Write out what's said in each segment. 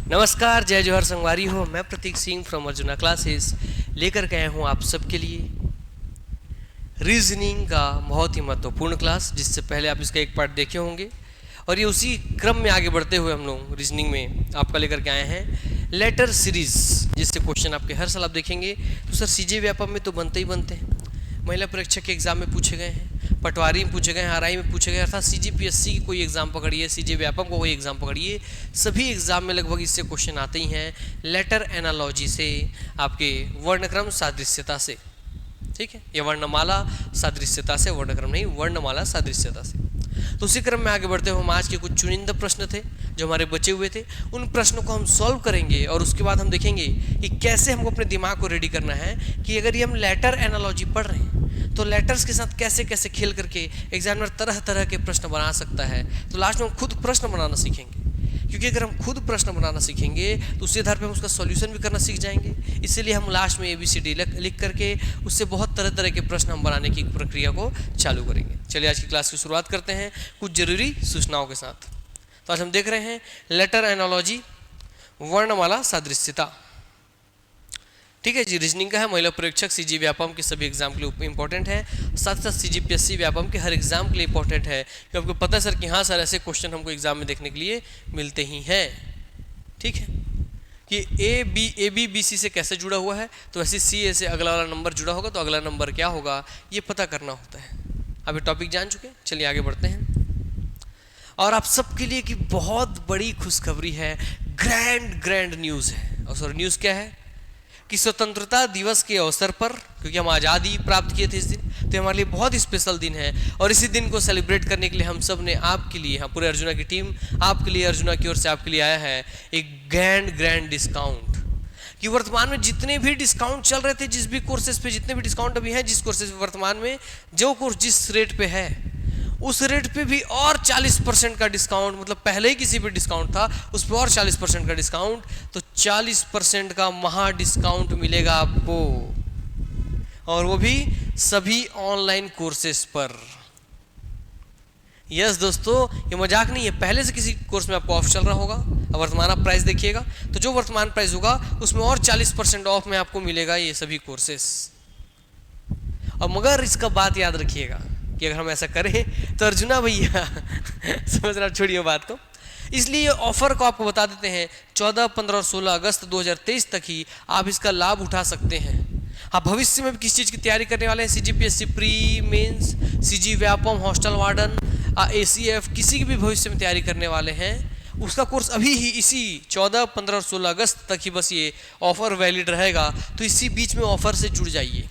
नमस्कार, जय जोहर संगवारी हो। मैं प्रतीक सिंह फ्रॉम अर्जुना क्लासेस लेकर के आया हूँ आप सबके लिए रीजनिंग का बहुत ही महत्वपूर्ण क्लास, जिससे पहले आप इसका एक पार्ट देखे होंगे और ये उसी क्रम में आगे बढ़ते हुए हम लोग रीजनिंग में आपका लेकर के आए हैं लेटर सीरीज, जिससे क्वेश्चन आपके हर साल आप देखेंगे। तो सर सीजे व्यापम में तो बनते ही बनते हैं, महिला परीक्षा के एग्जाम में पूछे गए हैं, पटवारी में पूछे गए हैं, आरआई में पूछे गए, अर्थात सीजीपीएससी की कोई एग्जाम पकड़िए, सीजे व्यापम को कोई एग्जाम पकड़िए, सभी एग्जाम में लगभग इससे क्वेश्चन आते ही हैं लेटर एनालॉजी से, आपके वर्णक्रम सादृश्यता से। ठीक है, ये वर्णमाला सादृश्यता से, वर्णक्रम नहीं, वर्णमाला सादृश्यता से। तो उसी क्रम में आगे बढ़ते हुए हम आज के कुछ चुनिंदा प्रश्न थे जो हमारे बचे हुए थे, उन प्रश्नों को हम सॉल्व करेंगे और उसके बाद हम देखेंगे कि कैसे हमको अपने दिमाग को रेडी करना है कि अगर ये हम लेटर एनालॉजी पढ़ रहे हैं तो लेटर्स के साथ कैसे कैसे खेल करके एग्जामिनर तरह तरह के प्रश्न बना सकता है। तो लास्ट में हम खुद प्रश्न बनाना सीखेंगे, क्योंकि अगर हम खुद प्रश्न बनाना सीखेंगे तो उसी आधार पर हम उसका सॉल्यूशन भी करना सीख जाएंगे। इसीलिए हम लास्ट में ABCD लिख करके उससे बहुत तरह तरह के प्रश्न हम बनाने की प्रक्रिया को चालू करेंगे। चलिए आज की क्लास की शुरुआत करते हैं कुछ जरूरी सूचनाओं के साथ। तो आज हम देख रहे हैं लेटर एनालॉजी, वर्णमाला सादृश्यता। ठीक है जी, रीजनिंग का है, महिला परीक्षक सीजी व्यापम के सभी एग्जाम के लिए इंपॉर्टेंट है, साथ साथ सीजीपीएससी व्यापम के हर एग्जाम के लिए इंपॉर्टेंट है, कि आपको पता है सर कि हाँ सर ऐसे क्वेश्चन हमको एग्जाम में देखने के लिए मिलते ही हैं। ठीक है, कि ABBC से कैसे जुड़ा हुआ है, तो वैसे CA से अगला वाला नंबर जुड़ा होगा तो अगला नंबर क्या होगा ये पता करना होता है। अभी टॉपिक जान चुके हैं, चलिए आगे बढ़ते हैं। और आप सबके लिए कि बहुत बड़ी खुशखबरी है, ग्रैंड न्यूज़ है। और सर न्यूज़ क्या है कि स्वतंत्रता दिवस के अवसर पर, क्योंकि हम आज़ादी प्राप्त किए थे इस दिन, तो हमारे लिए बहुत ही स्पेशल दिन है और इसी दिन को सेलिब्रेट करने के लिए हम सब ने आपके लिए, हाँ पूरे अर्जुना की टीम आपके लिए, अर्जुना की ओर से आपके लिए आया है एक ग्रैंड डिस्काउंट। कि वर्तमान में जितने भी डिस्काउंट चल रहे थे, जिस भी कोर्सेज पे जितने भी डिस्काउंट अभी हैं, जिस कोर्सेज वर्तमान में जो कोर्स जिस रेट पे है उस रेट पे भी और 40% का डिस्काउंट, मतलब पहले ही किसी पे डिस्काउंट था उस पर और 40% का डिस्काउंट, तो 40% का महा डिस्काउंट मिलेगा आपको, और वो भी सभी ऑनलाइन कोर्सेज पर। यस दोस्तों, ये मजाक नहीं है, पहले से किसी कोर्स में आपको ऑफ चल रहा होगा, अब वर्तमान आप प्राइस देखिएगा तो जो वर्तमान प्राइस होगा उसमें और 40% ऑफ में आपको मिलेगा ये सभी कोर्सेस। और मगर इसका बात याद रखिएगा कि अगर हम ऐसा करें तो अर्जुना भैया समझ रहा, छोड़िए बात को, इसलिए ऑफर को आपको बता देते हैं 14, 15 और 16 अगस्त 2023 तक ही आप इसका लाभ उठा सकते हैं। आप भविष्य में भी किस चीज़ की तैयारी करने वाले हैं, CGPSC pre mains, CG Vyapam, hostel warden, ACF, किसी की भी भविष्य में तैयारी करने वाले हैं, उसका कोर्स अभी ही इसी 14, 15 और 16 अगस्त तक ही बस ये ऑफर वैलिड रहेगा। तो इसी बीच में ऑफर से जुड़ जाइए,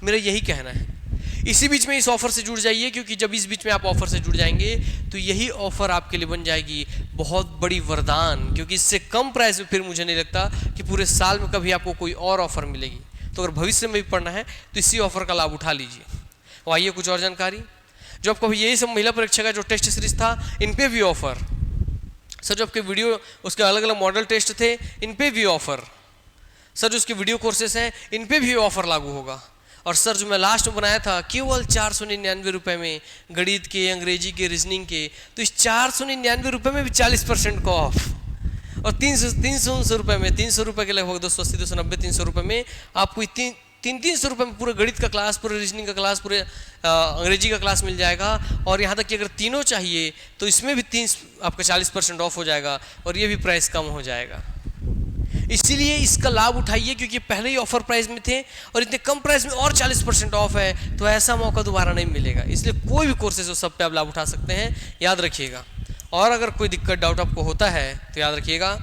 मेरा यही कहना है, इसी बीच में इस ऑफर से जुड़ जाइए, क्योंकि जब इस बीच में आप ऑफर से जुड़ जाएंगे तो यही ऑफर आपके लिए बन जाएगी बहुत बड़ी वरदान, क्योंकि इससे कम प्राइस में फिर मुझे नहीं लगता कि पूरे साल में कभी आपको कोई और ऑफर मिलेगी। तो अगर भविष्य में भी पढ़ना है तो इसी ऑफर का लाभ उठा लीजिए। और आइए कुछ और जानकारी, जो आपको यही सब महिला परीक्षा का जो टेस्ट सीरीज था इन पे भी ऑफर, सर जो आपके वीडियो उसके अलग अलग मॉडल टेस्ट थे इन पे भी ऑफर, सर जो उसके वीडियो कोर्सेस हैं इन पे भी ऑफर लागू होगा। और सर जो मैं लास्ट में बनाया था केवल 499 रुपये में, गणित के, अंग्रेजी के, रीजनिंग के, तो इस 499 रुपये में भी 40% का ऑफ, और 300 रुपये में, 300 रुपये के लगभग 280, 290, 300 रुपये में आपको 300 रुपये में पूरे गणित का क्लास, पूरे रीजनिंग का क्लास, पूरे अंग्रेजी का क्लास मिल जाएगा। और यहाँ तक कि अगर तीनों चाहिए तो इसमें भी आपका 40% ऑफ हो जाएगा और ये भी प्राइस कम हो जाएगा। इसीलिए इसका लाभ उठाइए, क्योंकि पहले ही ऑफर प्राइस में थे और इतने कम प्राइस में और 40% ऑफ है, तो ऐसा मौका दोबारा नहीं मिलेगा। इसलिए कोई भी कोर्सेज हो सब पे आप लाभ उठा सकते हैं, याद रखिएगा। और अगर कोई दिक्कत डाउट आपको होता है तो याद रखिएगा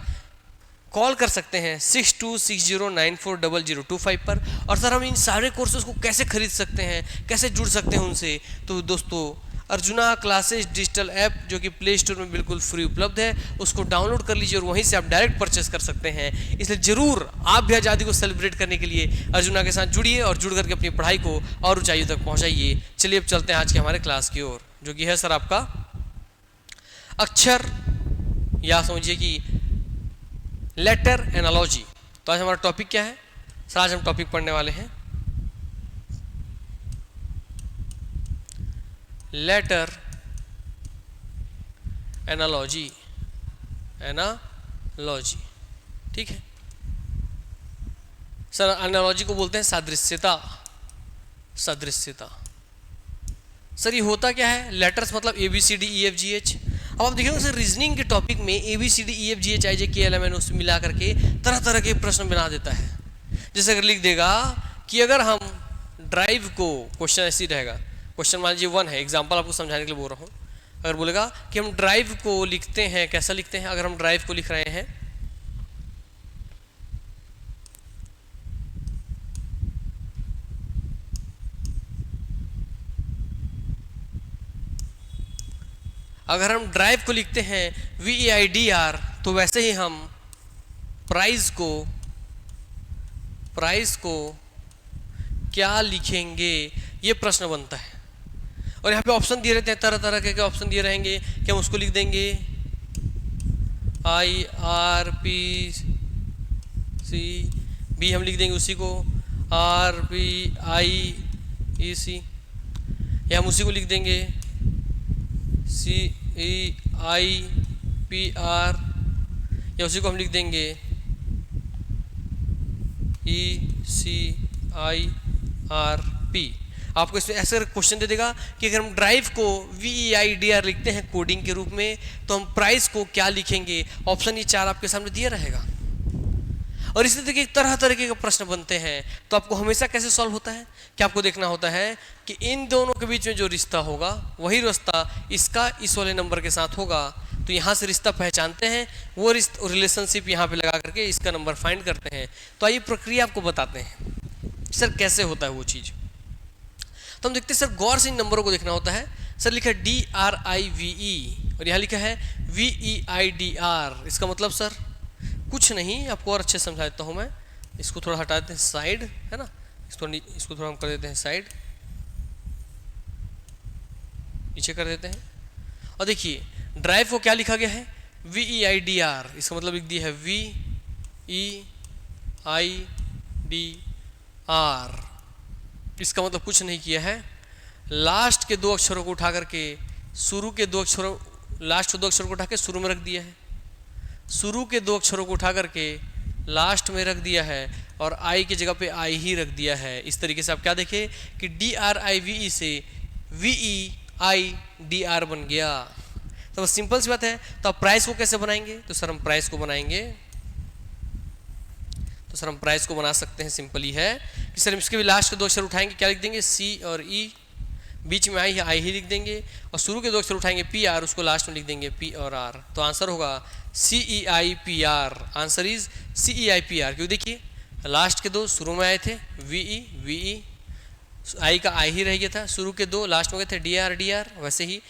कॉल कर सकते हैं 6260940025 पर। और सर हम इन सारे कोर्सेज को कैसे खरीद सकते हैं, कैसे जुड़ सकते हैं उनसे, तो दोस्तों अर्जुना क्लासेस डिजिटल ऐप जो कि प्ले स्टोर में बिल्कुल फ्री उपलब्ध है, उसको डाउनलोड कर लीजिए और वहीं से आप डायरेक्ट परचेस कर सकते हैं। इसलिए ज़रूर आप भी आज़ादी को सेलिब्रेट करने के लिए अर्जुना के साथ जुड़िए और जुड़ करके अपनी पढ़ाई को और ऊंचाइयों तक पहुंचाइए। चलिए अब चलते हैं आज के हमारे क्लास की ओर, जो कि है सर आपका अक्षर, या समझिए कि लेटर एनालॉजी। तो आज हमारा टॉपिक क्या है सर, आज हम टॉपिक पढ़ने वाले हैं लेटर एनालॉजी, ठीक है सर। एनालॉजी को बोलते हैं सादृश्यता। सादृश्यता सर ये होता क्या है? लेटर्स मतलब A B C D E F G H. अब आप देखिएगा सर रीजनिंग के टॉपिक में A B C D E F G H I J K L M N उसमें मिला करके तरह तरह के प्रश्न बना देता है। जैसे अगर लिख देगा कि अगर हम ड्राइव को, क्वेश्चन ऐसे ही रहेगा, क्वेश्चन मान लीजिए 1 है, एग्जाम्पल आपको समझाने के लिए बोल रहा हूँ। अगर बोलेगा कि हम ड्राइव को लिखते हैं, कैसा लिखते हैं? अगर हम ड्राइव को लिख रहे हैं अगर हम ड्राइव को लिखते हैं VEIDR, तो वैसे ही हम प्राइस को क्या लिखेंगे, ये प्रश्न बनता है। और यहाँ पे ऑप्शन दिए रहते हैं, तरह तरह के ऑप्शन दिए रहेंगे कि हम उसको लिख देंगे IRPC, हम लिख देंगे उसी को RPIEC, या हम उसी को लिख देंगे CEIPR, या उसी को हम लिख देंगे ECIRP। आपको इसमें ऐसे क्वेश्चन दे देगा कि अगर हम ड्राइव को VEIDR लिखते हैं कोडिंग के रूप में, तो हम प्राइस को क्या लिखेंगे? ऑप्शन ये 4 आपके सामने दिया रहेगा। और इसी तरीके तरह तरह के प्रश्न बनते हैं। तो आपको हमेशा कैसे सॉल्व होता है कि आपको देखना होता है कि इन दोनों के बीच में जो रिश्ता होगा वही रिश्ता इसका इस वाले नंबर के साथ होगा। तो यहाँ से रिश्ता पहचानते हैं, वो रिलेशनशिप यहाँ पे लगा करके इसका नंबर फाइंड करते हैं। तो आइए प्रक्रिया आपको बताते हैं सर कैसे होता है वो चीज़। तो हम देखते हैं सर, गौर से इन नंबरों को देखना होता है। सर लिखा है DRIVE और यहाँ लिखा है VEIDR। इसका मतलब सर कुछ नहीं, आपको और अच्छे समझा देता हूँ मैं। इसको थोड़ा हटा देते हैं साइड, है ना, इसको थोड़ा हम कर देते हैं साइड, नीचे कर देते हैं। और देखिए ड्राइव को क्या लिखा गया है? VEIDR। इसका मतलब लिख दिया है VEIDR। इसका मतलब कुछ नहीं किया है, लास्ट के 2 अक्षरों को उठा करके शुरू के 2 अक्षरों, लास्ट के 2 अक्षरों को उठा के शुरू में रख दिया है, शुरू के 2 अक्षरों को उठा करके लास्ट में रख दिया है, और आई की जगह पे आई ही रख दिया है। इस तरीके से आप क्या देखें कि DRIVE से VEIDR बन गया। तो बस सिंपल सी बात है। तो आप प्राइस को कैसे बनाएंगे? तो सर हम प्राइस को बनाएंगे, तो सर हम प्राइस को बना सकते हैं, सिंपल ही है कि सर इसके भी लास्ट के 2 अक्षर उठाएंगे, क्या लिख देंगे? C और E, बीच में आई ही लिख देंगे, और शुरू के 2 अक्षर उठाएंगे PR, उसको लास्ट में लिख देंगे P और R। तो आंसर होगा CEIPR। Answer is CEIPR। क्यों? देखिए लास्ट के 2 शुरू में आए थे VE, आई का आई ही रह गया था, शुरू के 2 लास्ट में गए थे DR, वैसे ही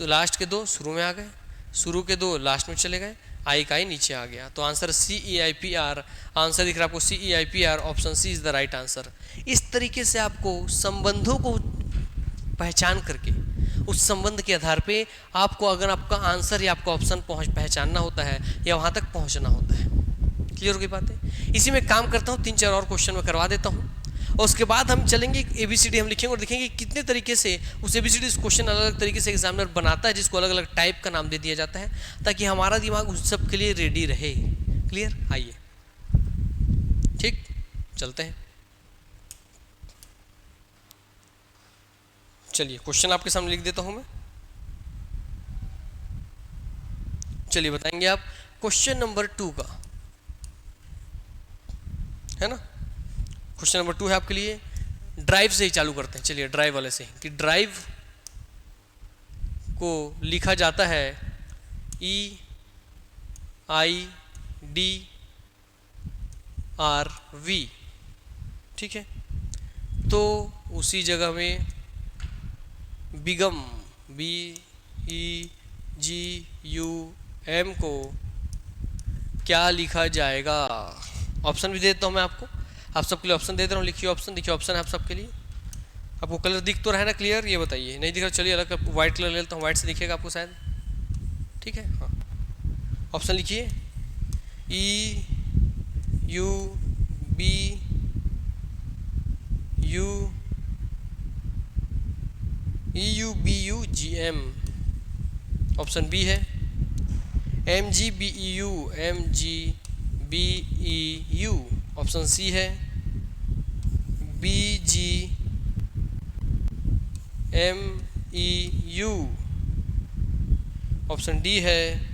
लास्ट के 2 शुरू में आ गए, शुरू के 2 लास्ट में चले गए, आई का आई नीचे आ गया। तो आंसर CEIPR। आंसर दिख रहा है आपको CEIPR, option C is the right answer. इस तरीके से आपको संबंधों को पहचान करके उस संबंध के आधार पे आपको अगर आपका आंसर या आपका ऑप्शन पहचानना होता है या वहाँ तक पहुँचना होता है। क्लियर हो गई बात है? इसी में काम करता हूँ, 3-4 और क्वेश्चन में करवा देता हूँ, और उसके बाद हम चलेंगे ABCD हम लिखेंगे और देखेंगे कितने तरीके से उस ABCD क्वेश्चन अलग अलग तरीके से एग्जामिनर बनाता है, जिसको अलग अलग टाइप का नाम दे दिया जाता है, ताकि हमारा दिमाग उस सब के लिए रेडी रहे। क्लियर? आइए ठीक चलते हैं। चलिए क्वेश्चन आपके सामने लिख देता हूं मैं। चलिए बताएंगे आप क्वेश्चन नंबर 2 का, है ना। क्वेश्चन नंबर 2 है आपके लिए, ड्राइव से ही चालू करते हैं। चलिए ड्राइव वाले से कि ड्राइव को लिखा जाता है EIDRV। ठीक है, तो उसी जगह में बिगम BEGUM को क्या लिखा जाएगा? ऑप्शन भी दे देता हूँ मैं आपको, आप सबके लिए ऑप्शन दे दे रहा हूँ। लिखिए ऑप्शन, देखिए ऑप्शन है आप सबके लिए। आपको कलर दिख तो रहा है ना क्लियर? ये बताइए, नहीं दिख रहा चलिए अलग व्हाइट कलर ले लेता हूँ, व्हाइट से दिखेगा आपको शायद। ठीक है, हाँ ऑप्शन लिखिए EUBUGM। ऑप्शन बी है MGBEU B E U, option C है B G M E U, option D है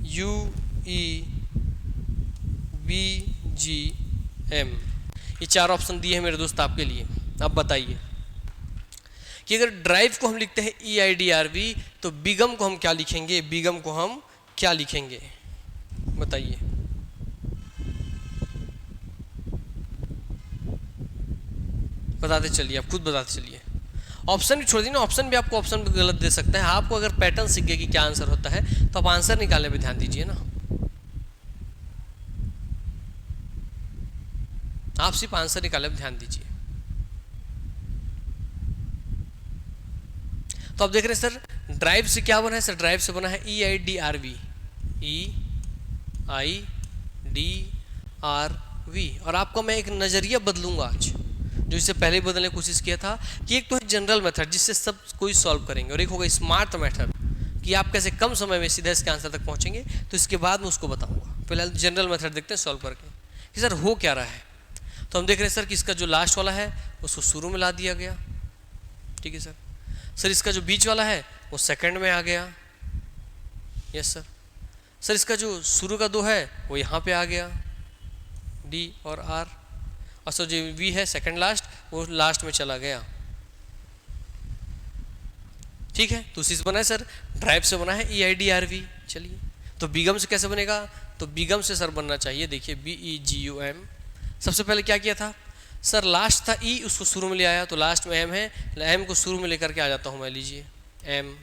U E B G M. ये चार ऑप्शन दिए हैं मेरे दोस्त आपके लिए। अब बताइए कि अगर ड्राइव को हम लिखते हैं ई आई डी आर वी, तो बिगम को हम क्या लिखेंगे, बिगम को हम क्या लिखेंगे, बताइए। बताते चलिए, आप खुद बताते चलिए। ऑप्शन भी छोड़ दीजिए ना, ऑप्शन भी आपको ऑप्शन भी गलत दे सकता है। आपको अगर पैटर्न सीख गए कि क्या आंसर होता है, तो आप आंसर निकालने पे ध्यान दीजिए ना। आप सिर्फ आंसर निकालने पे ध्यान दीजिए। तो आप देख रहे हैं सर ड्राइव से क्या बना है, सर ड्राइव से बना है E I D R V, E I D R V. और आपको मैं एक नज़रिया बदलूंगा आज, जो इससे पहले ही बदलने की कोशिश किया था, कि एक तो है जनरल मेथड जिससे सब कोई सॉल्व करेंगे, और एक होगा स्मार्ट मेथड कि आप कैसे कम समय में सीधे इसके आंसर तक पहुंचेंगे। तो इसके बाद मैं उसको बताऊंगा। फिलहाल जनरल मेथड देखते हैं सॉल्व करके कि सर हो क्या रहा है। तो हम देख रहे हैं सर कि इसका जो लास्ट वाला है उसको शुरू में ला दिया गया, ठीक है सर। सर इसका जो बीच वाला है वो सेकंड में आ गया, यस सर। सर इसका जो शुरू का दो है वो यहाँ पे आ गया, डी और आर। और सर जो वी है सेकंड लास्ट, वो लास्ट में चला गया, ठीक है। तो उसी से बना है सर, ड्राइव से बना है E I D R we. चलिए, तो बिगम से कैसे बनेगा, तो बिगम से सर बनना चाहिए, देखिए B E ji you M. सबसे पहले क्या किया था सर, लास्ट था ई, उसको शुरू में ले आया, तो लास्ट में एम है, एम को शुरू में लेकर के आ जाता हूँ मैं, लीजिए एम।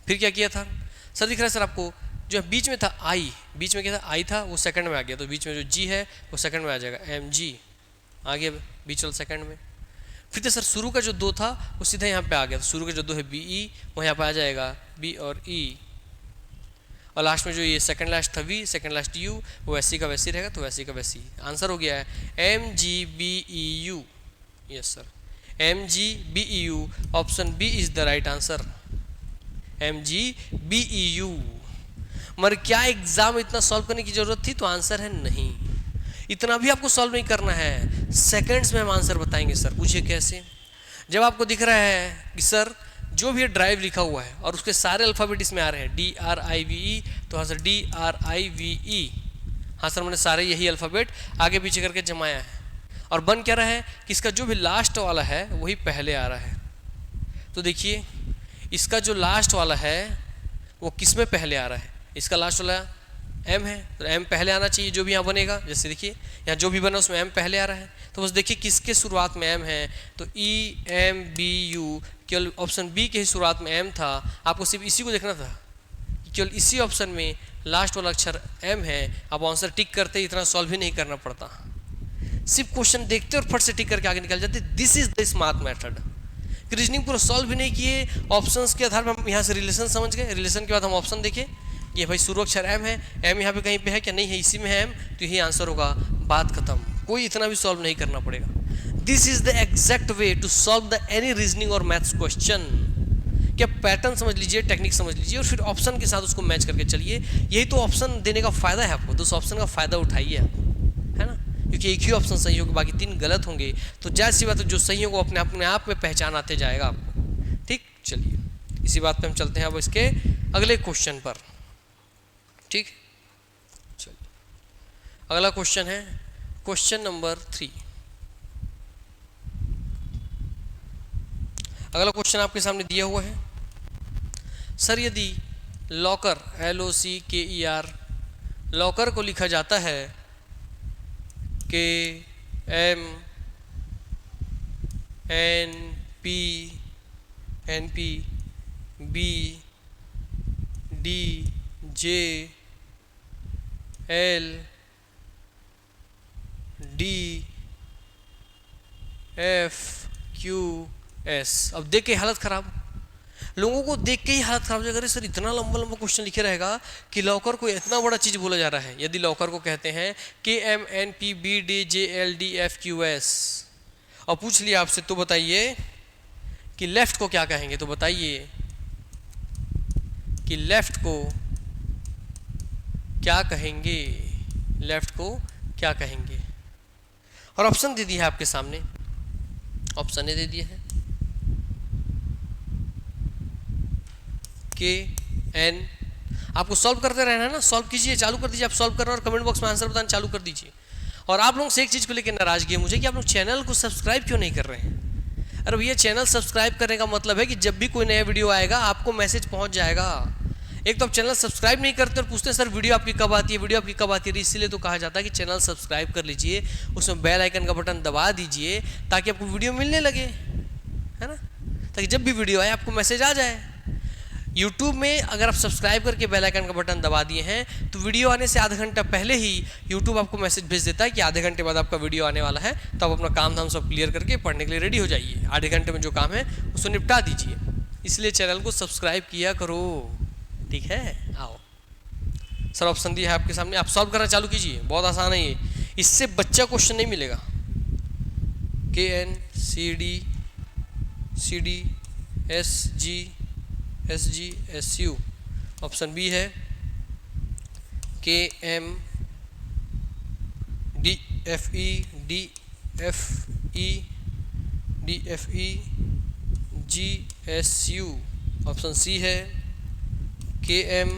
फिर क्या किया था सर, दिख रहा है सर आपको, जो बीच में था आई, बीच में क्या था आई था, वो सेकंड में आ गया, तो बीच में जो जी है वो सेकंड में आ जाएगा, एम जी आ गया बीच वाला सेकंड में। फिर तो सर शुरू का जो दो था वो सीधा यहाँ पे आ गया, तो शुरू का जो दो है बी ई, वो यहाँ पे आ जाएगा बी और ई। और लास्ट में जो ये सेकंड लास्ट था वी, सेकंड लास्ट यू, वो वैसी का वैसी रहेगा, तो वैसी का वैसी। आंसर हो गया है M G B E U, yes sir, M G B E U. Option B is the right answer, M G B E U. मगर क्या एग्जाम इतना सॉल्व करने की जरूरत थी, तो आंसर है नहीं। इतना भी आपको सॉल्व नहीं करना है, सेकंड्स में हम आंसर बताएंगे सर। पूछिए कैसे। जब आपको दिख रहा है कि सर जो भी ड्राइव लिखा हुआ है और उसके सारे अल्फ़ाबेट इसमें आ रहे हैं, डी आर आई वी ई, तो हाँ सर डी आर आई वी ई, हाँ सर मैंने सारे यही अल्फ़ाबेट आगे पीछे करके जमाया है। और बन क्या रहा है कि इसका जो भी लास्ट वाला है वही पहले आ रहा है। तो देखिए इसका जो लास्ट वाला है वो किस में पहले आ रहा है, इसका लास्ट वाला एम है, तो एम पहले आना चाहिए जो भी यहाँ बनेगा। जैसे देखिए यहाँ जो भी बना उसमें एम पहले आ रहा है, तो बस देखिए किसके शुरुआत में एम है, तो ई एम बी यू, केवल ऑप्शन बी के ही शुरुआत में एम था। आपको सिर्फ इसी को देखना था, केवल इसी ऑप्शन में लास्ट वाला अक्षर एम है। आप आंसर टिक करते ही इतना सॉल्व ही नहीं करना पड़ता, सिर्फ क्वेश्चन देखते और फट से टिक करके आगे निकल जाते। This is the smart method. Reasoning पूरा सॉल्व भी नहीं किए, ऑप्शंस के आधार पर हम यहाँ से रिलेशन समझ गए, रिलेशन के बाद हम ऑप्शन देखे, ये भाई शुरू अक्षर एम है, एम यहाँ पे कहीं पे है क्या, नहीं है, इसी में है एम, तो यही आंसर होगा, बात खत्म। कोई इतना भी सॉल्व नहीं करना पड़ेगा। This is the exact way to solve the any reasoning और मैथ्स क्वेश्चन। क्या पैटर्न समझ लीजिए, टेक्निक समझ लीजिए और फिर ऑप्शन के साथ उसको मैच करके चलिए। यही तो ऑप्शन देने का फायदा है आपको, तो उस ऑप्शन का फायदा उठाइए आप, है ना। क्योंकि एक ही ऑप्शन सही होगा, बाकी तीन गलत होंगे, तो जाहिर सी बात है जो सही होगा अपने आप में पहचान आते जाएगा आपको। ठीक, चलिए इसी बात पे हम चलते हैं अब इसके अगले क्वेश्चन पर। ठीक, चलिए अगला क्वेश्चन है क्वेश्चन नंबर 3। अगला क्वेश्चन आपके सामने दिया हुआ है, सर यदि लॉकर LOCKER लॉकर को लिखा जाता है KNPNPBDJLDFQS। अब देख के हालत खराब, लोगों को देख के ही हालत खराब हो जाएगा। सर इतना लंबा लंबा क्वेश्चन लिखे रहेगा कि लॉकर को इतना बड़ा चीज बोला जा रहा है। यदि लॉकर को कहते हैं KMNPBDJLDFQS और पूछ लिया आपसे, तो बताइए कि लेफ्ट को क्या कहेंगे, तो बताइए कि लेफ्ट को क्या कहेंगे। लेफ्ट को क्या कहेंगे। और ऑप्शन दे दिया है आपके सामने, ऑप्शन ए दे दिया है के एन। आपको सॉल्व करते रहना है ना, सॉल्व कीजिए, चालू कर दीजिए, आप सॉल्व कर रहे हैं और कमेंट बॉक्स में आंसर बताना चालू कर दीजिए। और आप लोगों से एक चीज़ को लेकर नाराजगी है मुझे कि आप लोग चैनल को सब्सक्राइब क्यों नहीं कर रहे हैं। अरे भैया, चैनल सब्सक्राइब करने का मतलब है कि जब भी कोई नया वीडियो आएगा आपको मैसेज पहुंच जाएगा। एक तो आप चैनल सब्सक्राइब नहीं करते और पूछते हैं सर वीडियो आपकी कब आती है, वीडियो आपकी कब आती है। इसीलिए तो कहा जाता है कि चैनल सब्सक्राइब कर लीजिए, उसमें बेल आइकन का बटन दबा दीजिए ताकि आपको वीडियो मिलने लगे, है ना, ताकि जब भी वीडियो आए आपको मैसेज आ जाए। YouTube में अगर आप सब्सक्राइब करके बेल आइकन का बटन दबा दिए हैं तो वीडियो आने से आधा घंटा पहले ही YouTube आपको मैसेज भेज देता है कि आधे घंटे बाद आपका वीडियो आने वाला है, तो आप अपना काम धाम सब क्लियर करके पढ़ने के लिए रेडी हो जाइए। आधे घंटे में जो काम है उसको निपटा दीजिए। इसलिए चैनल को सब्सक्राइब किया करो, ठीक है। आओ सर, ऑप्शन दिया है आपके सामने, आप सॉल्व करना चालू कीजिए, बहुत आसान है ये, इससे बच्चा क्वेश्चन नहीं मिलेगा। KN CD SG SU। Option B है KM DFE GSU। Option C है KM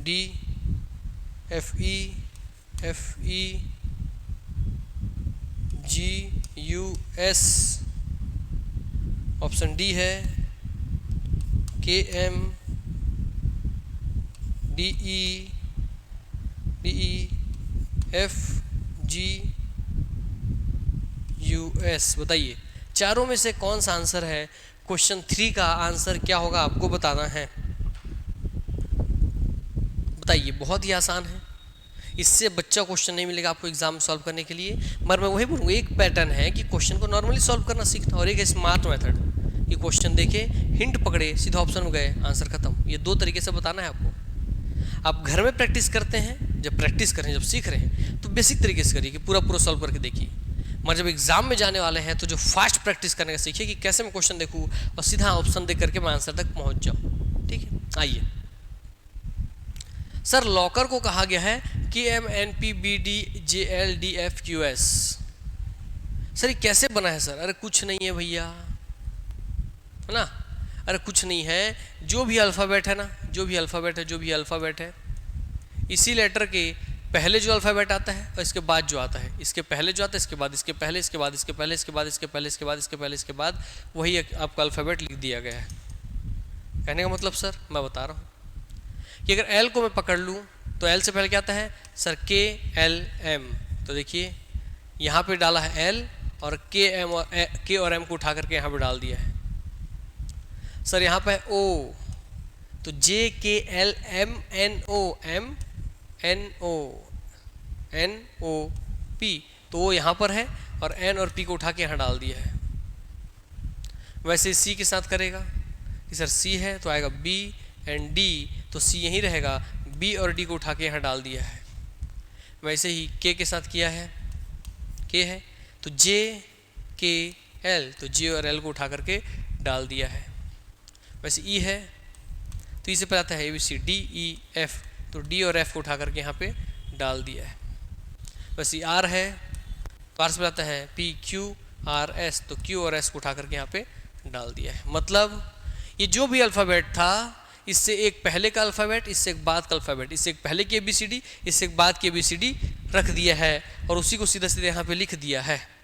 DFE GUS। Option D है KM DEF GUS। बताइए चारों में से कौन सा आंसर है। क्वेश्चन 3 का आंसर क्या होगा आपको बताना है। बताइए, बहुत ही आसान है, इससे बच्चा क्वेश्चन नहीं मिलेगा आपको एग्जाम सॉल्व करने के लिए। मगर मैं वही बोलूँगा, एक पैटर्न है कि क्वेश्चन को नॉर्मली सॉल्व करना सीखना, और एक है स्मार्ट मेथड कि क्वेश्चन देखे, हिंट पकड़े, सीधा ऑप्शन में गए, आंसर खत्म। ये 2 तरीके से बताना है आपको। आप घर में प्रैक्टिस करते हैं, जब प्रैक्टिस कर रहे हैं, जब सीख रहे हैं तो बेसिक तरीके से करिए कि पूरा सॉल्व करके देखिए। मगर जब एग्जाम में जाने वाले हैं तो जो फास्ट प्रैक्टिस करने का सीखिए कि कैसे मैं क्वेश्चन देखूँ और सीधा ऑप्शन देख करके मैं आंसर तक पहुँच जाऊँ, ठीक है। आइए सर, लॉकर को कहा गया है KMNPBDJLDFQS। सर ये कैसे बना है सर। अरे कुछ नहीं है भैया, है ना, अरे कुछ नहीं है, जो भी अल्फ़ाबेट है ना, जो भी अल्फ़ाबेट है, इसी लेटर के पहले जो अल्फ़ाबेट आता है और इसके बाद जो आता है, इसके पहले जो आता है, इसके बाद इसके पहले, इसके बाद इसके पहले, इसके बाद इसके पहले, इसके बाद इसके पहले, इसके बाद वही आपका अल्फ़ाबेट लिख दिया गया है। कहने का मतलब सर मैं बता रहा हूँ कि अगर L को मैं पकड़ लूँ तो L से पहले क्या आता है सर, KLM। तो देखिए यहाँ पे डाला है L और K और M को उठा करके यहाँ पे डाल दिया है। सर यहाँ पे O, तो JKLMNOP, तो वो यहाँ पर है और N और P को उठा के यहाँ डाल दिया है। वैसे C के साथ करेगा कि सर C है तो आएगा B एंड D, तो C यहीं रहेगा, B और D को उठा के यहाँ डाल दिया है। वैसे ही K के साथ किया है, K है तो JKL, तो J और L को उठा करके डाल दिया है। वैसे E है तो E से पहले आता है ABCDEF, तो D और F को उठा करके यहाँ पे डाल दिया है। वैसे R है तो R से पहले आता है PQRS, तो Q और S को उठा करके यहाँ पे डाल दिया है। मतलब ये जो भी अल्फ़ाबेट था, इससे एक पहले का अल्फ़ाबेट, इससे एक बाद का अल्फ़ाबेट, इससे एक पहले की ABCD, इससे एक बाद की ABCD रख दिया है और उसी को सीधा सीधा यहाँ पे लिख दिया है।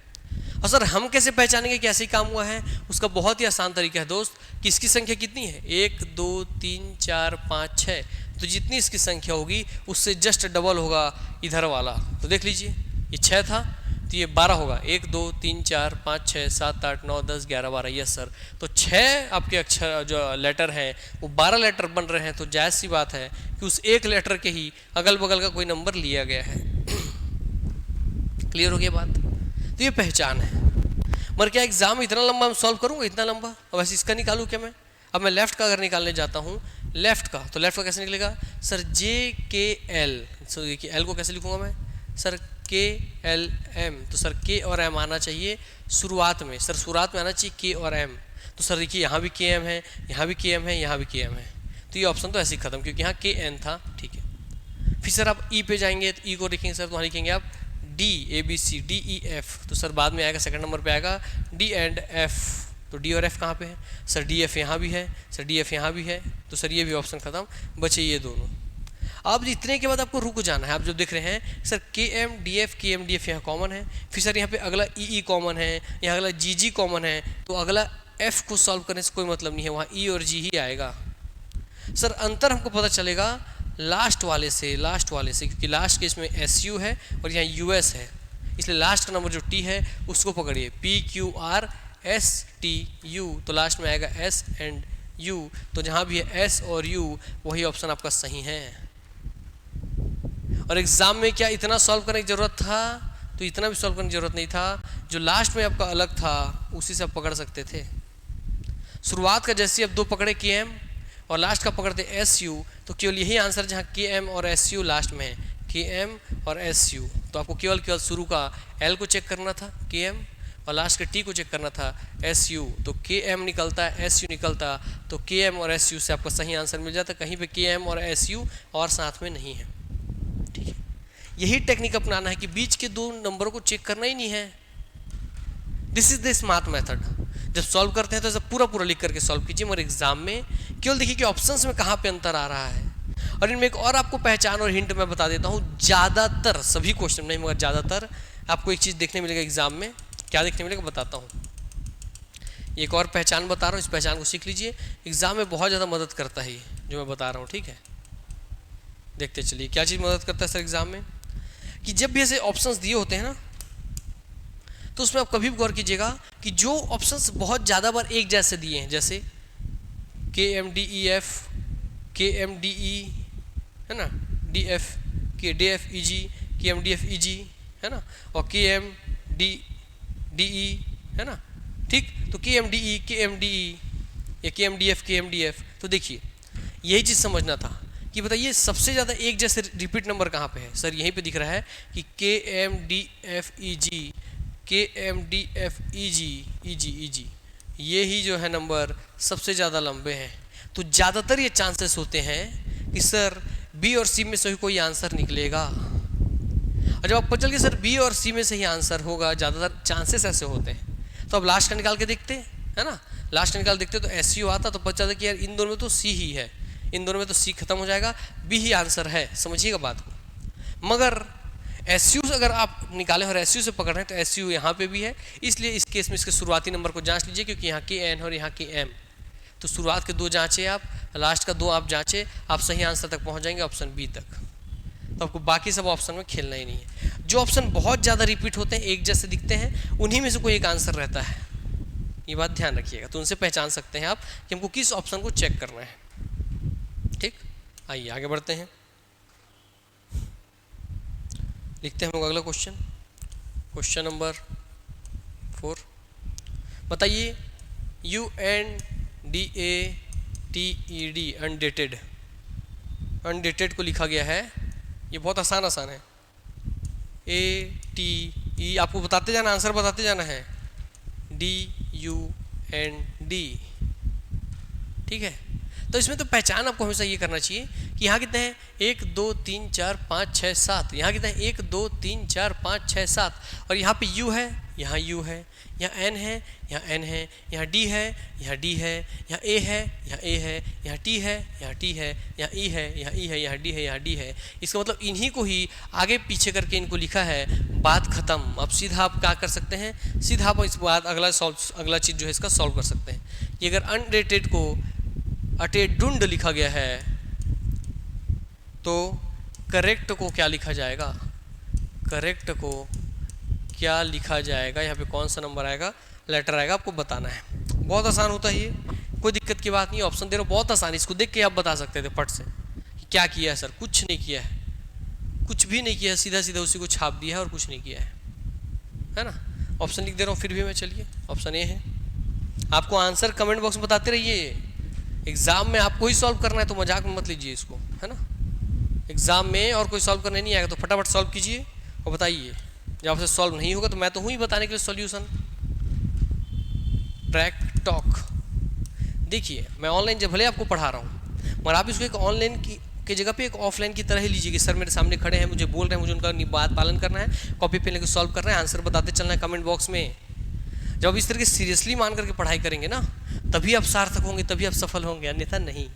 और सर हम कैसे पहचानेंगे कि ऐसे ही काम हुआ है। उसका बहुत ही आसान तरीका है दोस्त कि इसकी संख्या कितनी है, 1 2 3 4 5 6, तो जितनी इसकी संख्या होगी उससे जस्ट डबल होगा इधर वाला। तो देख लीजिए ये 6 था तो ये 12 होगा, 1 2 3 4 5 6 7 8 9 10 11 12। यस सर, तो 6 आपके अक्षर जो लेटर हैं वो 12 लेटर बन रहे हैं, तो जायज़ सी बात है कि उस एक लेटर के ही अगल बगल का कोई नंबर लिया गया है। क्लियर हो गया बात। तो ये पहचान है। मगर क्या एग्जाम इतना लंबा मैं सॉल्व करूँगा, इतना लंबा। अब वैसे इसका निकालूँ क्या मैं। अब मैं लेफ्ट का अगर निकालने जाता हूँ, लेफ्ट का, तो लेफ्ट का कैसे निकलेगा सर, JKL। सो देखिए L को कैसे लिखूँगा मैं सर, KLM, तो सर K और M आना चाहिए शुरुआत में, सर शुरुआत में आना चाहिए K और M। तो सर देखिए यहाँ भी KM है, यहाँ भी KM है, यहाँ भी KM है, तो ये ऑप्शन तो ऐसे ही खत्म, क्योंकि यहाँ KN था। ठीक है, फिर सर आप ई पे जाएंगे तो ई को लिखेंगे सर, तो वहाँ लिखेंगे आप DABC DEF, तो सर बाद में आएगा सेकंड नंबर पे आएगा D एंड F, तो D और F कहाँ पे है सर, DF यहाँ भी है सर, DF यहाँ भी है, तो सर ये भी ऑप्शन खत्म, बचे ये दोनों। अब इतने के बाद आपको रुक जाना है, आप जो देख रहे हैं सर KM DF यहाँ कॉमन है, फिर सर यहाँ पे अगला EE कॉमन है, यहाँ अगला GG कॉमन है, तो अगला F को सॉल्व करने से कोई मतलब नहीं है, वहाँ E और G ही आएगा। सर अंतर हमको पता चलेगा लास्ट वाले से क्योंकि लास्ट के इसमें SU है और यहाँ US है, इसलिए लास्ट का नंबर जो T है उसको पकड़िए, PQRSTU, तो लास्ट में आएगा S एंड U, तो जहाँ भी है S और U वही ऑप्शन आपका सही है। और एग्जाम में क्या इतना सॉल्व करने की जरूरत था, तो इतना भी सॉल्व करने की जरूरत नहीं था, जो लास्ट में आपका अलग था उसी से आप पकड़ सकते थे। शुरुआत का जैसे आप दो पकड़े KM और लास्ट का पकड़ते SU, तो केवल यही आंसर जहाँ KM और SU लास्ट में है, KM और SU, तो आपको केवल शुरू का L को चेक करना था KM और लास्ट के T को चेक करना था SU, तो KM निकलता है SU निकलता, तो KM और SU से आपका सही आंसर मिल जाता, कहीं पे KM और SU और साथ में नहीं है। ठीक है, यही टेक्निक अपनाना है कि बीच के दो नंबरों को चेक करना ही नहीं है। This is the smart method. जब सॉल्व करते हैं तो सब पूरा लिख करके सॉल्व कीजिए, मगर एग्जाम में केवल देखिए कि ऑप्शंस में कहाँ पे अंतर आ रहा है। और इनमें एक और आपको पहचान और हिंट मैं बता देता हूँ, ज़्यादातर सभी क्वेश्चन नहीं मगर ज़्यादातर आपको एक चीज़ देखने मिलेगा एग्जाम में, क्या देखने मिलेगा बताता हूँ। एक और पहचान बता रहा हूँ, इस पहचान को सीख लीजिए, एग्जाम में बहुत ज़्यादा मदद करता है ये जो मैं बता रहा हूँ। ठीक है, देखते चलिए क्या चीज़ मदद करता है सर एग्जाम में, कि जब भी ऐसे ऑप्शंस दिए होते हैं ना, तो उसमें आप कभी भी गौर कीजिएगा कि जो ऑप्शंस बहुत ज़्यादा बार एक जैसे दिए हैं, जैसे KMDEF, KMDE है ना, DF DFEG, KMDFEG है ना, और KMDE है ना, ठीक, तो KMDE या KMDF, तो देखिए यही चीज़ समझना था कि बताइए सबसे ज़्यादा एक जैसे रिपीट नंबर कहाँ पे है सर, यहीं पे दिख रहा है कि KMDFEG, ये ही जो है नंबर सबसे ज़्यादा लंबे हैं। तो ज़्यादातर ये चांसेस होते हैं कि सर B और C में से ही कोई आंसर निकलेगा, और जब आपको चल के सर B और C में से ही आंसर होगा, ज़्यादातर चांसेस ऐसे होते हैं। तो अब लास्ट का निकाल के देखते है ना, लास्ट का निकाल देखते तो SU आता, तो पता चलता कि यार इन दोनों में तो C ही है, इन दोनों में तो C खत्म हो जाएगा, B ही आंसर है, समझिएगा बात को। मगर SU अगर आप निकालें और SU से पकड़ रहे हैं तो SU यहाँ पे भी है, इसलिए इस केस में इसके शुरुआती नंबर को जांच लीजिए, क्योंकि यहाँ KN और यहाँ KM, तो शुरुआत के दो जांचे आप, लास्ट का दो आप जांचे, आप सही आंसर तक पहुँच जाएंगे, ऑप्शन B तक। तो आपको बाकी सब ऑप्शन में खेलना ही नहीं है। जो ऑप्शन बहुत ज़्यादा रिपीट होते हैं, एक जैसे दिखते हैं, उन्हीं में से कोई एक आंसर रहता है, ये बात ध्यान रखिएगा। तो उनसे पहचान सकते हैं आप कि हमको किस ऑप्शन को चेक करना है। ठीक, आइए आगे बढ़ते हैं, लिखते हैं हम अगला क्वेश्चन, क्वेश्चन नंबर 4। बताइए UNDATED, अनडेटेड को लिखा गया है, ये बहुत आसान है, ATE, आपको बताते जाना, आंसर बताते जाना है, DUND। ठीक है, तो इसमें तो पहचान आपको हमेशा ये करना चाहिए कि यहाँ कितने हैं, 1 2 3 4 5 6 7, यहाँ कितने हैं, 1 2 3 4 5 6 7, और यहाँ पे U है, यहाँ U है, यहाँ N है, यहाँ N है, यहाँ D है, यहाँ D है, यहाँ A है, यहाँ A है, यहाँ T है, यहाँ T है, यहाँ E है, यहाँ E है, यहाँ D है, यहाँ D है। इसका मतलब इन्हीं को ही आगे पीछे करके इनको लिखा है, बात खत्म। अब सीधा आप क्या कर सकते हैं, सीधा आप इस बात अगला चीज़ जो है इसका सॉल्व कर सकते हैं कि अगर अनडेटेड को अटेडुंड लिखा गया है तो करेक्ट को क्या लिखा जाएगा, करेक्ट को क्या लिखा जाएगा, यहाँ पे कौन सा नंबर आएगा, लेटर आएगा, आपको बताना है। बहुत आसान होता है ये, कोई दिक्कत की बात नहीं, ऑप्शन दे रहा हूँ बहुत आसान, इसको देख के आप बता सकते थे पट से कि क्या किया है सर, कुछ नहीं किया है, कुछ भी नहीं किया है, सीधा सीधा उसी को छाप दिया है और कुछ नहीं किया है ना। ऑप्शन लिख दे रहा हूँ फिर भी मैं, चलिए ऑप्शन ए है। आपको आंसर कमेंट बॉक्स में बताते रहिए, एग्जाम में आपको ही सॉल्व करना है, तो मजाक में मत लीजिए इसको, है ना। एग्जाम में और कोई सॉल्व करने नहीं आएगा, तो फटाफट सॉल्व कीजिए और बताइए। जब आपसे सॉल्व नहीं होगा तो मैं तो हूँ ही बताने के लिए सॉल्यूशन। ट्रैक टॉक, देखिए मैं ऑनलाइन जब भले आपको पढ़ा रहा हूँ, मगर आप इसको एक ऑनलाइन के की जगह पे एक ऑफलाइन की तरह ही लीजिए कि सर मेरे सामने खड़े हैं, मुझे बोल रहे हैं, मुझे उनका बात पालन करना है, कॉपी पेन लेकर सॉल्व करना है, आंसर बताते चलना है कमेंट बॉक्स में। जब आप इस तरह की सीरियसली मान करके पढ़ाई करेंगे ना, तभी आप सार्थक होंगे, तभी आप सफल होंगे, अन्यथा नहीं।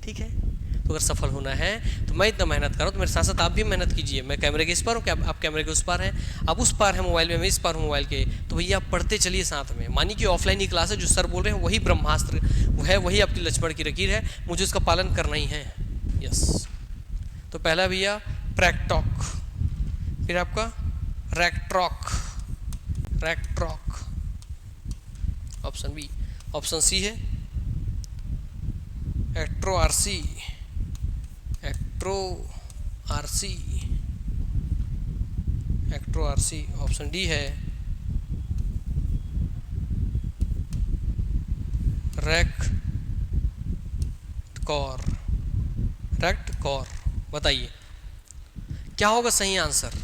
ठीक है, तो अगर सफल होना है तो मैं इतना मेहनत कर रहा हूँ, तो मेरे साथ साथ आप भी मेहनत कीजिए। मैं कैमरे के इस पार हूँ, क्या आप कैमरे के उस पार हैं, आप उस पार हैं मोबाइल में, मैं इस पार हूँ मोबाइल के, तो भैया आप पढ़ते चलिए साथ में। मानिए कि ऑफलाइन ही क्लास है, जो सर बोल रहे हैं वही ब्रह्मास्त्र है, वही आपकी लक्ष्मण की लकीर है, मुझे उसका पालन करना ही है। यस, तो पहला भैया प्रैक्टॉक, फिर आपका रैक्ट्रॉक, रैक्ट्रॉक, ऑप्शन बी। ऑप्शन सी है एक्ट्रो आरसी, एक्ट्रो आरसी, एक्ट्रो आरसी। ऑप्शन डी है रैक्ट कॉर, रैक्ट कॉर। बताइए क्या होगा सही आंसर।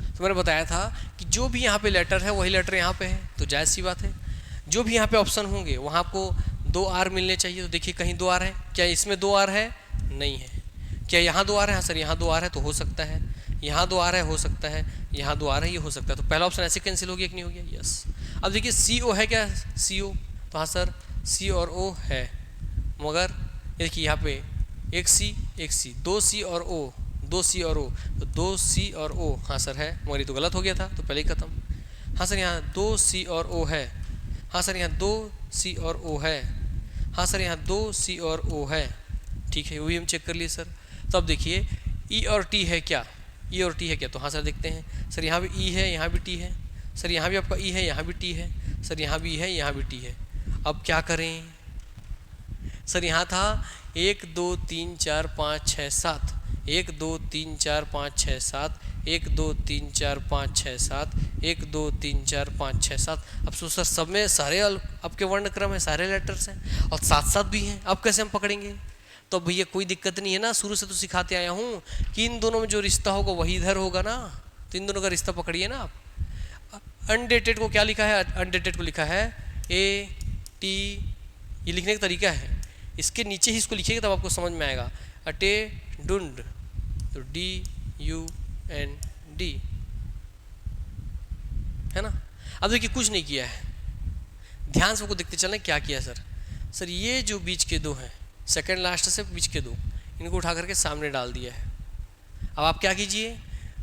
तो मैंने बताया था कि जो भी यहाँ पे लेटर है वही लेटर यहाँ पे है, तो जायज़ सी बात है। जो भी यहाँ पे ऑप्शन होंगे वहाँ आपको 2 आर मिलने चाहिए। तो देखिए कहीं 2 आर है क्या, इसमें 2 आर है, नहीं है। क्या यहाँ 2 आर है, हाँ सर यहाँ 2 आर है, तो हो सकता है। यहाँ 2 आर है, हो सकता है। यहाँ 2 आर है, ये हो सकता है। तो पहला ऑप्शन ऐसे कैंसिल हो गया कि नहीं हो गया। यस। अब देखिए सी ओ है क्या, सी ओ, तो हाँ सर सी और ओ है, मगर देखिए यहाँ पे एक सी, 2 सी और ओ, 2 सी और ओ, तो 2 सी और ओ, हाँ सर है, मगर ये तो गलत हो गया था, तो पहले ही खत्म। हाँ सर यहाँ 2 सी और ओ है, हाँ सर यहाँ 2 सी और ओ है, हाँ सर यहाँ 2 सी और ओ है। ठीक है, वो भी हम चेक कर लिए सर। तो अब देखिए ई और टी है क्या, ई और टी है क्या, तो हाँ सर देखते हैं। सर यहाँ भी ई है, यहाँ भी टी है, सर यहाँ भी आपका ई है, यहाँ भी टी है, सर यहाँ भी ई है, यहाँ भी टी है। अब क्या करें सर, यहाँ था 1 2 3 4 5 6 7, 1 2 3 4 5 6 7, 1 2 3 4 5 6 7, 1 2 3 4 5 6 7। अब सो सर सब में सारे आपके वर्ण क्रम है, सारे लेटर्स हैं और साथ साथ भी हैं, अब कैसे हम पकड़ेंगे। तो भैया कोई दिक्कत नहीं है ना, शुरू से तो सिखाते आया हूँ कि इन दोनों में जो रिश्ता होगा वही इधर होगा ना, तो इन दोनों का रिश्ता पकड़िए ना आप। अनडेटेड को क्या लिखा है, अनडेटेड को लिखा है ए टी, ये लिखने का तरीका है, इसके नीचे ही इसको लिखिएगा तब आपको समझ में आएगा। अटे डुंड, तो डी यू एन डी, है ना। अब देखिए कुछ नहीं किया है, ध्यान से आपको देखते चलें क्या किया सर। सर ये जो बीच के 2 हैं, सेकंड लास्ट से बीच के 2, इनको उठा करके सामने डाल दिया है। अब आप क्या कीजिए,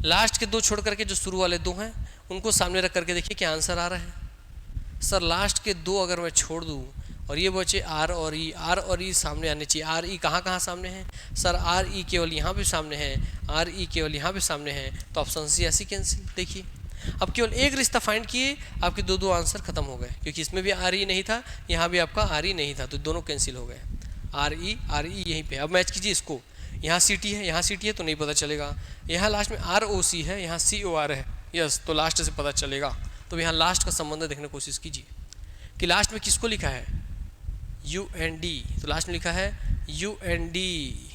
लास्ट के 2 छोड़ करके जो शुरू वाले 2 हैं उनको सामने रख करके देखिए क्या आंसर आ रहा है। सर लास्ट के 2 अगर मैं छोड़ दूँ और ये बचे आर और ई, आर और ई सामने आने चाहिए। आर ई कहाँ सामने हैं सर, आर ई केवल यहाँ पे सामने है, आर ई केवल यहाँ पे सामने है, तो ऑप्शन सी ऐसी कैंसिल। देखिए अब केवल एक रिश्ता फाइंड किए, आपके 2 आंसर खत्म हो गए, क्योंकि इसमें भी आर ई नहीं था, यहाँ भी आपका आर ई नहीं था, तो दोनों कैंसिल हो गए। आर ई यहीं पे। अब मैच कीजिए इसको, यहाँ सी टी है, यहाँ सी टी है, तो नहीं पता चलेगा। यहाँ लास्ट में आर ओ सी है, यहाँ सी ओ आर है, यस, तो लास्ट से पता चलेगा। तो यहाँ लास्ट का संबंध देखने की कोशिश कीजिए कि लास्ट में किसको लिखा है, यू एन डी, तो लास्ट में लिखा है यू एन डी,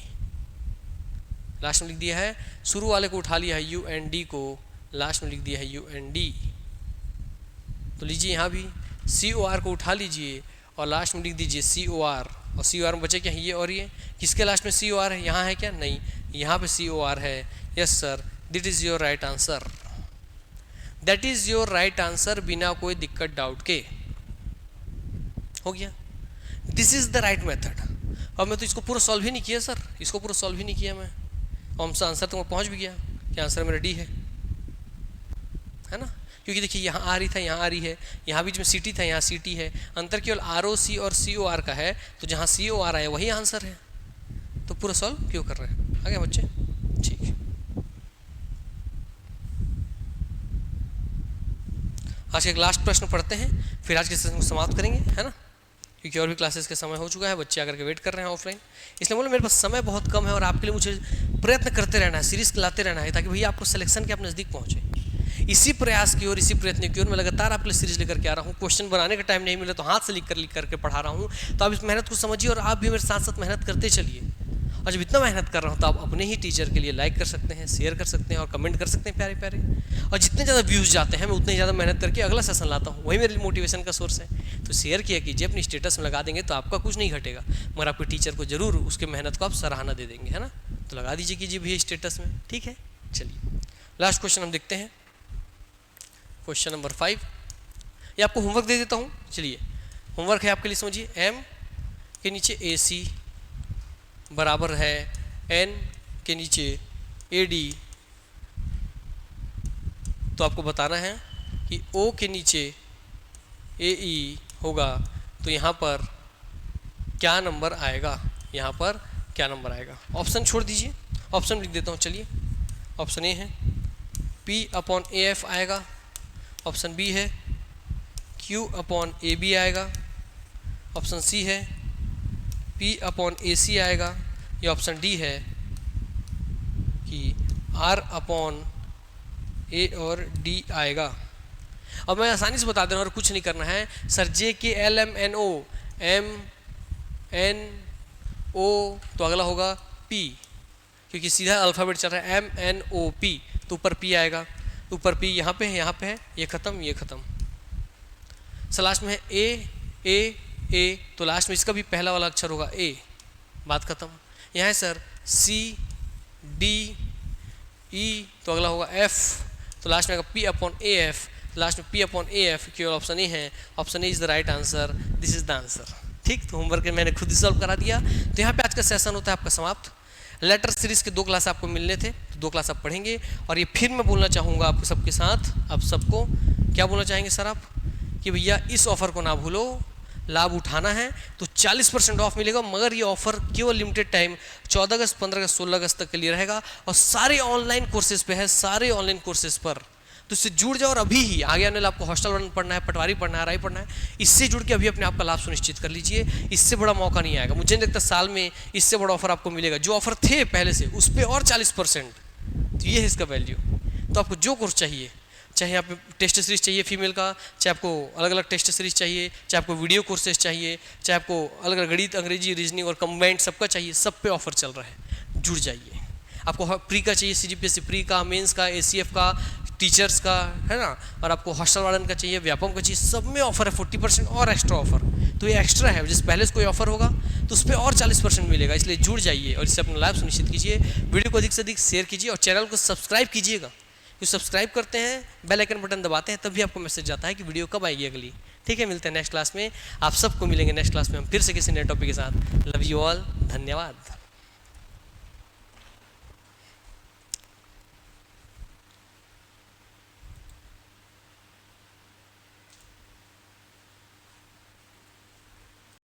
लास्ट में लिख दिया है, शुरू वाले को उठा लिया है यू एन डी को, लास्ट में लिख दिया है यू एन डी। तो लीजिए यहाँ भी सी ओ आर को उठा लीजिए और लास्ट में लिख दीजिए सी ओ आर, और सी ओ आर में बचे क्या है, ये और ये। किसके लास्ट में सी ओ आर है, यहाँ है क्या, नहीं, यहाँ पे सी ओ आर है। Yes sir, that is your right answer, that is your right answer, बिना कोई दिक्कत डाउट के। हो गया, this is the right method. अब मैं तो इसको पूरा सॉल्व ही नहीं किया सर, इसको पूरा सॉल्व ही नहीं किया मैं, और आंसर तो मैं पहुँच भी गया कि आंसर मेरा डी है ना। क्योंकि देखिए यहाँ आ रही था, यहाँ आ रही है, यहाँ बीच में सी टी था, यहाँ सी टी है, अंतर केवल आर ओ सी और सी ओ आर का है, तो जहाँ सी ओ आर आया वही आंसर है। तो पूरा सॉल्व क्यों कर रहे हैं, आगे बच्चे, ठीक है। आज का एक लास्ट प्रश्न पढ़ते हैं, फिर आज के सेशन को समाप्त करेंगे, है ना, क्योंकि और भी क्लासेस का समय हो चुका है, बच्चे आकर के वेट कर रहे हैं ऑफलाइन। इसलिए बोले मेरे पास समय बहुत कम है और आपके लिए मुझे प्रयत्न करते रहना है, सीरीज लाते रहना है, ताकि भैया आपको सिलेक्शन के आप नज़दीक पहुँचे। इसी प्रयास की ओर, इसी प्रयत्न की ओर मैं लगातार आपके लिए सीरीज लेकर के आ रहा हूँ। क्वेश्चन बनाने का टाइम नहीं मिला तो हाथ से लिख करके पढ़ा रहा हूँ, तो आप इस मेहनत को समझिए और आप भी मेरे साथ साथ मेहनत करते चलिए। और जब इतना मेहनत कर रहा हूँ तो आप अपने ही टीचर के लिए लाइक कर सकते हैं, शेयर कर सकते हैं और कमेंट कर सकते हैं प्यारे प्यारे। और जितने ज़्यादा व्यूज़ जाते हैं मैं उतने ज़्यादा मेहनत करके अगला सेशन लाता हूँ, वही मेरे लिए मोटिवेशन का सोर्स है। तो शेयर किया कीजिए, अपनी स्टेटस में लगा देंगे तो आपका कुछ नहीं घटेगा, मगर आपके टीचर को ज़रूर उसके मेहनत को आप सराहना दे देंगे, है ना। तो लगा दीजिए कीजिए भैया स्टेटस में, ठीक है। चलिए लास्ट क्वेश्चन हम देखते हैं, क्वेश्चन नंबर 5। ये आपको होमवर्क दे देता हूँ। चलिए होमवर्क है आपके लिए, समझिए। m के नीचे AC बराबर है n के नीचे AD। तो आपको बताना है कि O के नीचे AE होगा तो यहाँ पर क्या नंबर आएगा, यहाँ पर क्या नंबर आएगा। ऑप्शन छोड़ दीजिए, ऑप्शन लिख देता हूँ। चलिए ऑप्शन ए है P/AF आएगा, ऑप्शन बी है Q/AB आएगा, ऑप्शन सी है P/AC आएगा, या ऑप्शन डी है कि R/A और D आएगा। अब मैं आसानी से बता दे रहा हूँ और कुछ नहीं करना है सर। JKLMNO MNO तो अगला होगा P, क्योंकि सीधा अल्फ़ाबेट चल रहा है MNOP, तो ऊपर P आएगा। ऊपर P यहाँ पे है, यहाँ पे है, ये ख़त्म ये ख़त्म। सर लास्ट में है A तो लास्ट में इसका भी पहला वाला अक्षर होगा A, बात ख़त्म। यहाँ है सर CDE तो अगला होगा F, तो लास्ट में आएगा P/AF, लास्ट में P/AF। केवल ऑप्शन ए है, option A is the right answer, this is the answer. ठीक, तो होमवर्क मैंने खुद ही सॉल्व करा दिया। तो यहाँ पे आज का सेशन होता है आपका समाप्त। लेटर सीरीज़ के 2 क्लास आपको मिलने थे, तो 2 क्लास आप पढ़ेंगे। और ये फिर मैं बोलना चाहूँगा आपको सबके साथ, आप सबको क्या बोलना चाहेंगे सर आप, कि भैया इस ऑफ़र को ना भूलो, लाभ उठाना है तो 40% ऑफ मिलेगा। मगर ये ऑफ़र केवल लिमिटेड टाइम 14 अगस्त, 15 अगस्त, 16 अगस्त तक के लिए रहेगा और सारे ऑनलाइन कोर्सेज पे है, सारे ऑनलाइन कोर्सेज पर। तो इससे जुड़ जाओ और अभी ही आगे आने वाला आपको हॉस्टल वर्णन पढ़ना है, पटवारी पढ़ना है, राई पढ़ना है, इससे जुड़ के अभी अपने आप का लाभ सुनिश्चित कर लीजिए। इससे बड़ा मौका नहीं आएगा, मुझे नहीं लगता साल में इससे बड़ा ऑफर आपको मिलेगा। जो ऑफर थे पहले से उस पर और 40%, तो ये है इसका वैल्यू। तो आपको जो कोर्स चाहिए, चाहे आप टेस्ट सीरीज चाहिए फीमेल का, चाहे आपको अलग अलग टेस्ट सीरीज चाहिए, चाहे आपको वीडियो कोर्सेज चाहिए, चाहे आपको अलग अलग गणित, अंग्रेजी, रीजनिंग और कंबाइंड सबका चाहिए, सब पे ऑफर चल रहा है, जुड़ जाइए। आपको प्री का चाहिए, CGPSC प्री का, मेंस का, ACF का, टीचर्स का, है ना, और आपको हॉस्टल वार्डन का चाहिए, व्यापम का चाहिए, सब में ऑफर है 40% और एक्स्ट्रा ऑफर। तो ये एक्स्ट्रा है, जिस पहले से कोई ऑफर होगा तो उस पर और 40% मिलेगा। इसलिए जुड़ जाइए और इससे अपना लाभ सुनिश्चित कीजिए। वीडियो को अधिक से अधिक शेयर कीजिए और चैनल को सब्सक्राइब कीजिएगा। जो सब्सक्राइब करते हैं, बेल आइकन बटन दबाते हैं, तभी आपको मैसेज जाता है कि वीडियो कब आएगी अगली। ठीक है, मिलते हैं नेक्स्ट क्लास में। आप सबको मिलेंगे नेक्स्ट क्लास में हम फिर से किसी नए टॉपिक के साथ। लव यू ऑल, धन्यवाद।